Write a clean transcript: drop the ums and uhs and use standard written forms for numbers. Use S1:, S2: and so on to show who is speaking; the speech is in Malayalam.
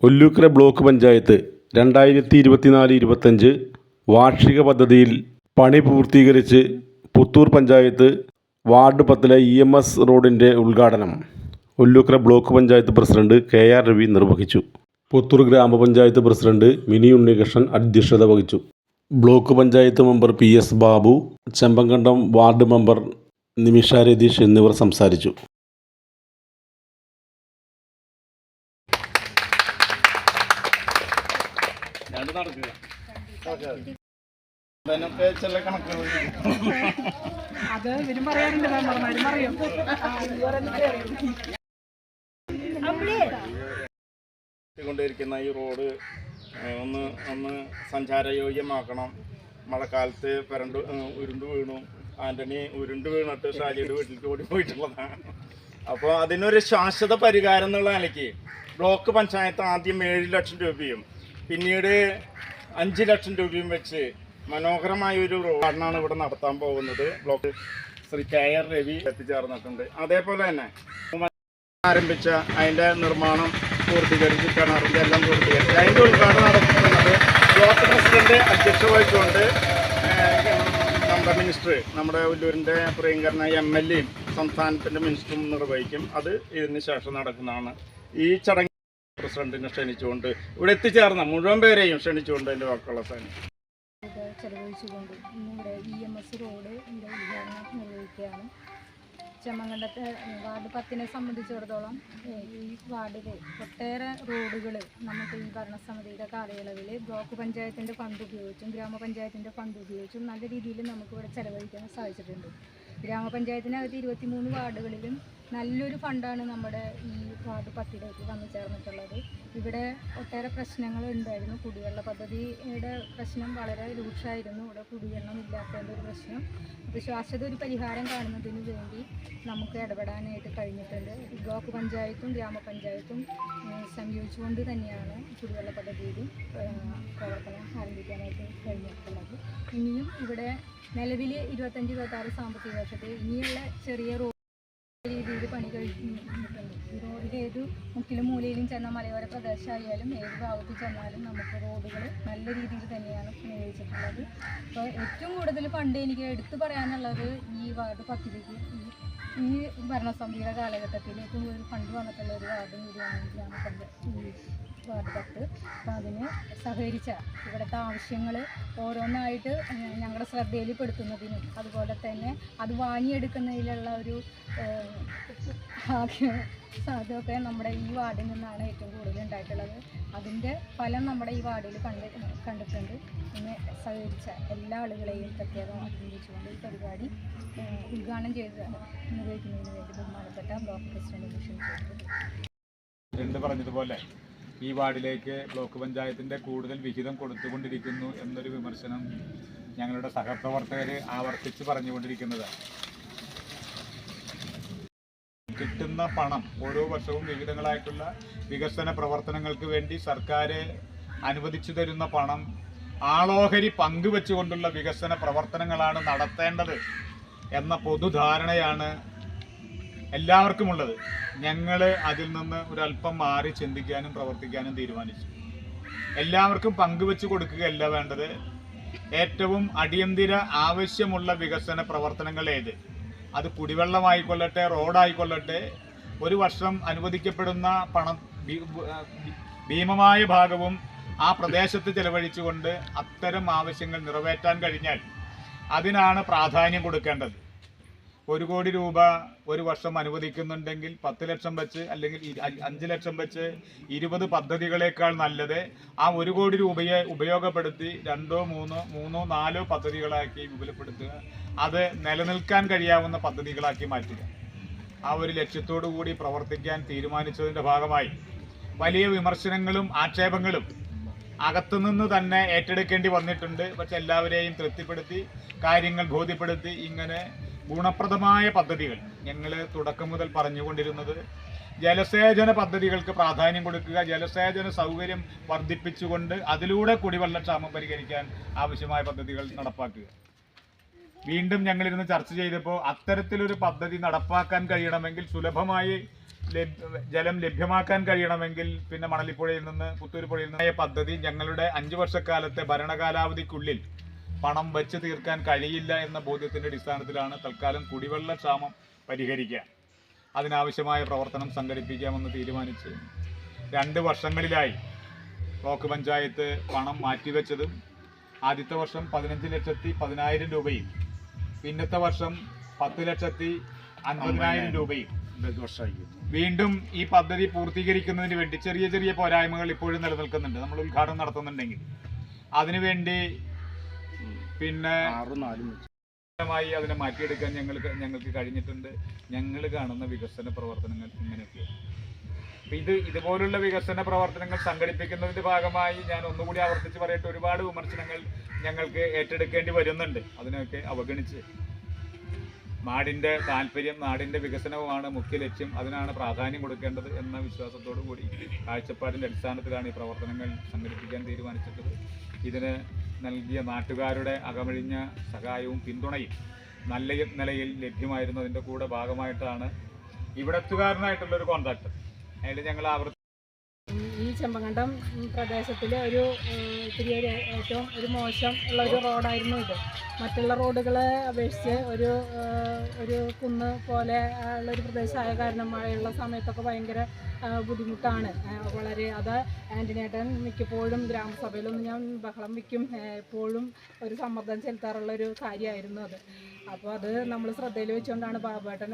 S1: ഒല്ലൂക്കര ബ്ലോക്ക് പഞ്ചായത്ത് 2024-25 വാർഷിക പദ്ധതിയിൽ പണി പൂർത്തീകരിച്ച് പുത്തൂർ പഞ്ചായത്ത് വാർഡ് 10 EMS റോഡിൻ്റെ ഉദ്ഘാടനം Ollukkara block panchayat president KR Ravi നിർവഹിച്ചു. പുത്തൂർ ഗ്രാമപഞ്ചായത്ത് പ്രസിഡന്റ് മിനി ഉണ്ണികൃഷ്ണൻ അധ്യക്ഷത വഹിച്ചു. Block panchayat member PS Babu, Chembankandam ward member Nimisha Ratheesh എന്നിവർ സംസാരിച്ചു.
S2: കൊണ്ടിരിക്കുന്ന ഈ റോഡ് ഒന്ന് സഞ്ചാരയോഗ്യമാക്കണം. മഴക്കാലത്ത് ഉരുണ്ടു വീണു. ആന്റണി ഉരുണ്ടു വീണിട്ട് ഷാജിയുടെ വീട്ടിലേക്ക് ഓടി പോയിട്ടുള്ളതാണ്. അപ്പോൾ അതിനൊരു ശാശ്വത പരിഹാരം എന്നുള്ള നിലയ്ക്ക് ബ്ലോക്ക് പഞ്ചായത്ത് ആദ്യം 7 ലക്ഷം രൂപയും പിന്നീട് 5 ലക്ഷം രൂപയും വെച്ച് മനോഹരമായൊരു റോഡാണ് ഇവിടെ നടത്താൻ പോകുന്നത്. ബ്ലോക്ക് ശ്രീ KR രവി എത്തിച്ചേർന്നിട്ടുണ്ട്. അതേപോലെ തന്നെ ആരംഭിച്ച അതിൻ്റെ നിർമ്മാണം പൂർത്തീകരിച്ച് കിണറിൻ്റെ എല്ലാം പൂർത്തീകരിച്ച് അതിൻ്റെ ഉദ്ഘാടനം നടത്തുന്നത് ബ്ലോക്ക് പ്രസിഡന്റ് അധ്യക്ഷ വഹിച്ചുകൊണ്ട് നമ്മുടെ ഒല്ലൂരിൻ്റെ പ്രിയങ്കരനായ MLA യും സംസ്ഥാനത്തിൻ്റെ മിനിസ്റ്ററും നിർവഹിക്കും. അത് ഇതിന് ശേഷം നടക്കുന്നതാണ്. ഈ ചടങ്ങ് പ്രസിഡന്റിനെ ക്ഷണിച്ചുകൊണ്ട് ഇവിടെ എത്തിച്ചേർന്ന മുഴുവൻ പേരെയും ക്ഷണിച്ചുകൊണ്ട് എൻ്റെ വാക്കുള്ള സ്ഥാനം
S3: ചെലവഴിച്ചുകൊണ്ട് ഇന്നിവിടെ EMS റോഡ് ഉദ്ഘാടനം നിർവഹിക്കുകയാണ്. ചെമ്മങ്കണ്ടത്തെ വാർഡ് 10 സംബന്ധിച്ചിടത്തോളം ഈ വാർഡിൽ ഒട്ടേറെ റോഡുകൾ നമുക്ക് ഈ ഭരണസമിതിയുടെ കാലയളവിൽ ബ്ലോക്ക് പഞ്ചായത്തിൻ്റെ ഫണ്ട് ഉപയോഗിച്ചും ഗ്രാമപഞ്ചായത്തിൻ്റെ ഫണ്ട് ഉപയോഗിച്ചും നല്ല രീതിയിൽ നമുക്കിവിടെ ചെലവഴിക്കാൻ സാധിച്ചിട്ടുണ്ട്. ഗ്രാമപഞ്ചായത്തിനകത്ത് 23 വാർഡുകളിലും നല്ലൊരു ഫണ്ടാണ് നമ്മുടെ ഈ വാർഡ് 10 വന്നു ചേർന്നിട്ടുള്ളത്. ഇവിടെ ഒട്ടേറെ പ്രശ്നങ്ങൾ ഉണ്ടായിരുന്നു. കുടിവെള്ള പദ്ധതിയുടെ പ്രശ്നം വളരെ രൂക്ഷമായിരുന്നു. ഇവിടെ കുടിവെള്ളം ഇല്ലാത്തതിൻ്റെ ഒരു പ്രശ്നം. അത് ശാശ്വത ഒരു പരിഹാരം കാണുന്നതിന് വേണ്ടി നമുക്ക് ഇടപെടാനായിട്ട് കഴിഞ്ഞിട്ടുണ്ട്. ബ്ലോക്ക് പഞ്ചായത്തും ഗ്രാമപഞ്ചായത്തും സംയോജിച്ചുകൊണ്ട് തന്നെയാണ് കുടിവെള്ള പദ്ധതിയിലും പ്രവർത്തനം ആരംഭിക്കാനായിട്ട് കഴിഞ്ഞിട്ടുള്ളത്. ഇനിയും ഇവിടെ നിലവിൽ 25-26 സാമ്പത്തിക വർഷത്തിൽ ഇനിയുള്ള ചെറിയ രീതിയിൽ പണി കഴിഞ്ഞിട്ടുണ്ട്. ഈ റോഡിൽ ഏത് മുക്കിലും മൂലയിലും ചെന്ന മലയോര പ്രദേശമായാലും ഏത് ഭാഗത്ത് ചെന്നാലും നമുക്ക് റോഡുകൾ നല്ല രീതിയിൽ തന്നെയാണ് വിനിയോഗിച്ചിട്ടുള്ളത്. അപ്പോൾ ഏറ്റവും കൂടുതൽ ഫണ്ട് എനിക്ക് എടുത്തു പറയാനുള്ളത് ഈ വാർഡ് 10 ഈ ഭരണസമിതിയുടെ കാലഘട്ടത്തിൽ ഏറ്റവും കൂടുതൽ ഫണ്ട് വന്നിട്ടുള്ള ഒരു വാർഡും കൂടിയാണ് ഈ വാർഡ് 10. അപ്പോൾ അതിന് സഹകരിച്ച ഇവിടുത്തെ ആവശ്യങ്ങൾ ഓരോന്നായിട്ട് ഞങ്ങളുടെ ശ്രദ്ധയിൽ പെടുത്തുന്നതിനും അതുപോലെ തന്നെ അത് വാങ്ങിയെടുക്കുന്നതിലുള്ള ഒരു അതൊക്കെ നമ്മുടെ ഈ വാർഡിൽ നിന്നാണ് ഏറ്റവും കൂടുതൽ ഉണ്ടായിട്ടുള്ളത്. അതിൻ്റെ ഫലം നമ്മുടെ ഈ വാർഡിൽ കണ്ടിട്ടുണ്ട്. പിന്നെ സഹകരിച്ച എല്ലാ ആളുകളെയും പ്രത്യേകം അഭിനന്ദിച്ചുകൊണ്ട് ഈ പരിപാടി ഉദ്ഘാടനം ചെയ്ത് നിർവഹിക്കുന്നതിന് വേണ്ടി ബഹുമാനപ്പെട്ട ബ്ലോക്ക് പ്രസിഡന്റ് ക്ഷണിച്ചിട്ടുണ്ട്.
S4: പറഞ്ഞതുപോലെ ഈ വാർഡിലേക്ക് ബ്ലോക്ക് പഞ്ചായത്തിൻ്റെ കൂടുതൽ വിഹിതം കൊടുത്തുകൊണ്ടിരിക്കുന്നു എന്നൊരു വിമർശനം ഞങ്ങളുടെ സഹപ്രവർത്തകർ ആവർത്തിച്ച് പറഞ്ഞുകൊണ്ടിരിക്കുന്നതാണ്. കിട്ടുന്ന പണം ഓരോ വർഷവും വിവിധങ്ങളായിട്ടുള്ള വികസന പ്രവർത്തനങ്ങൾക്ക് വേണ്ടി സർക്കാർ അനുവദിച്ചു തരുന്ന പണം ആളോഹരി പങ്കുവെച്ചുകൊണ്ടുള്ള വികസന പ്രവർത്തനങ്ങളാണ് നടത്തേണ്ടത് എന്ന പൊതുധാരണയാണ് എല്ലാവർക്കുമുള്ളത്. ഞങ്ങൾ അതിൽ നിന്ന് ഒരല്പം മാറി ചിന്തിക്കാനും പ്രവർത്തിക്കാനും തീരുമാനിച്ചു. എല്ലാവർക്കും പങ്കുവെച്ച് കൊടുക്കുകയല്ല വേണ്ടത്. ഏറ്റവും അടിയന്തര ആവശ്യമുള്ള വികസന പ്രവർത്തനങ്ങൾ ഏത്, അത് കുടിവെള്ളമായിക്കൊള്ളട്ടെ, റോഡായിക്കൊള്ളട്ടെ, ഒരു വർഷം അനുവദിക്കപ്പെടുന്ന പണം ഭീമമായ ഭാഗവും ആ പ്രദേശത്ത് ചെലവഴിച്ചുകൊണ്ട് അത്തരം ആവശ്യങ്ങൾ നിറവേറ്റാൻ കഴിഞ്ഞാൽ അതിനാണ് പ്രാധാന്യം കൊടുക്കേണ്ടത്. 1 കോടി രൂപ ഒരു വർഷം അനുവദിക്കുന്നുണ്ടെങ്കിൽ 10 ലക്ഷം വെച്ച് അല്ലെങ്കിൽ 5 ലക്ഷം വെച്ച് 20 പദ്ധതികളേക്കാൾ നല്ലത് ആ 1 കോടി രൂപയെ ഉപയോഗപ്പെടുത്തി 2, 3, 4 പദ്ധതികളാക്കി വിപുലപ്പെടുത്തുക, അത് നിലനിൽക്കാൻ കഴിയാവുന്ന പദ്ധതികളാക്കി മാറ്റുക. ആ ഒരു ലക്ഷ്യത്തോടു കൂടി പ്രവർത്തിക്കാൻ തീരുമാനിച്ചതിൻ്റെ ഭാഗമായി വലിയ വിമർശനങ്ങളും ആക്ഷേപങ്ങളും അകത്തുനിന്ന് തന്നെ ഏറ്റെടുക്കേണ്ടി വന്നിട്ടുണ്ട്. പക്ഷെ എല്ലാവരെയും തൃപ്തിപ്പെടുത്തി കാര്യങ്ങൾ ബോധ്യപ്പെടുത്തി ഇങ്ങനെ ഗുണപ്രദമായ പദ്ധതികൾ ഞങ്ങൾ തുടക്കം മുതൽ പറഞ്ഞുകൊണ്ടിരുന്നത് ജലസേചന പദ്ധതികൾക്ക് പ്രാധാന്യം കൊടുക്കുക, ജലസേചന സൗകര്യം വർദ്ധിപ്പിച്ചുകൊണ്ട് അതിലൂടെ കുടിവെള്ളക്ഷാമം പരിഹരിക്കാൻ ആവശ്യമായ പദ്ധതികൾ നടപ്പാക്കുക. വീണ്ടും ഞങ്ങളിരുന്ന് ചർച്ച ചെയ്തപ്പോൾ അത്തരത്തിലൊരു പദ്ധതി നടപ്പാക്കാൻ കഴിയണമെങ്കിൽ സുലഭമായി ജലം ലഭ്യമാക്കാൻ കഴിയണമെങ്കിൽ പിന്നെ മണലിപ്പുഴയിൽ നിന്ന് പുത്തൂർ പുഴയിൽ നിന്ന് പദ്ധതി ഞങ്ങളുടെ 5 വർഷക്കാലത്തെ ഭരണകാലാവധിക്കുള്ളിൽ പണം വെച്ച് തീർക്കാൻ കഴിയില്ല എന്ന ബോധ്യത്തിൻ്റെ അടിസ്ഥാനത്തിലാണ് തൽക്കാലം കുടിവെള്ള ക്ഷാമം പരിഹരിക്കാൻ അതിനാവശ്യമായ പ്രവർത്തനം സംഘടിപ്പിക്കാമെന്ന് തീരുമാനിച്ച് 2 വർഷങ്ങളിലായി ബ്ലോക്ക് പഞ്ചായത്ത് പണം മാറ്റിവെച്ചതും ആദ്യത്തെ വർഷം 15,10,000 രൂപയും പിന്നത്തെ വർഷം 10,50,000 രൂപയും വീണ്ടും ഈ പദ്ധതി പൂർത്തീകരിക്കുന്നതിന് വേണ്ടി ചെറിയ ചെറിയ പോരായ്മകൾ ഇപ്പോഴും നിലനിൽക്കുന്നുണ്ട്. നമ്മൾ ഉദ്ഘാടനം നടത്തുന്നുണ്ടെങ്കിൽ അതിനുവേണ്ടി പിന്നെ മായി അതിനെ മാറ്റിയെടുക്കാൻ ഞങ്ങൾക്ക് കഴിഞ്ഞിട്ടുണ്ട്. ഞങ്ങൾ കാണുന്ന വികസന പ്രവർത്തനങ്ങൾ ഇങ്ങനെയൊക്കെയാണ്. ഇതുപോലുള്ള വികസന പ്രവർത്തനങ്ങൾ സംഘടിപ്പിക്കുന്നതിന്റെ ഭാഗമായി ഞാൻ ഒന്നുകൂടി ആവർത്തിച്ച് പറയട്ടെ, ഒരുപാട് വിമർശനങ്ങൾ ഞങ്ങൾക്ക് ഏറ്റെടുക്കേണ്ടി വരുന്നുണ്ട്. അതിനൊക്കെ അവഗണിച്ച് നാടിൻ്റെ താല്പര്യം, നാടിൻ്റെ വികസനവുമാണ് മുഖ്യ ലക്ഷ്യം, അതിനാണ് പ്രാധാന്യം കൊടുക്കേണ്ടത് എന്ന വിശ്വാസത്തോടു കൂടി കാഴ്ചപ്പാടിൻ്റെ അടിസ്ഥാനത്തിലാണ് ഈ പ്രവർത്തനങ്ങൾ സംഘടിപ്പിക്കാൻ തീരുമാനിച്ചിട്ടുള്ളത്. ഇതിന് നൽകിയ നാട്ടുകാരുടെ അകമഴിഞ്ഞ സഹായവും പിന്തുണയും നല്ല നിലയിൽ ലഭ്യമായിരുന്നതിൻ്റെ കൂടെ ഭാഗമായിട്ടാണ് ഇവിടത്തുകാരനായിട്ടുള്ളൊരു കോൺട്രാക്ടർ അതിൽ ഞങ്ങൾ
S3: ഈ ചെമ്പകണ്ടം പ്രദേശത്തിൽ ഏറ്റവും ഒരു മോശം ഉള്ള ഒരു റോഡായിരുന്നു ഇത്. മറ്റുള്ള റോഡുകളെ അപേക്ഷിച്ച് ഒരു കുന്ന് പോലെ ഉള്ളൊരു പ്രദേശമായ കാരണം മഴയുള്ള സമയത്തൊക്കെ ഭയങ്കര ബുദ്ധിമുട്ടാണ്. വളരെ അത് ആൻ്റണിയേട്ടൻ മിക്കപ്പോഴും ഗ്രാമസഭയിലൊന്നും ഞാൻ ബഹളം വയ്ക്കും, എപ്പോഴും ഒരു സമ്മർദ്ദം ചെലുത്താറുള്ളൊരു കാര്യമായിരുന്നു അത്. അപ്പോൾ അത് നമ്മൾ ശ്രദ്ധയിൽ വെച്ചുകൊണ്ടാണ് ബാബുവേട്ടൻ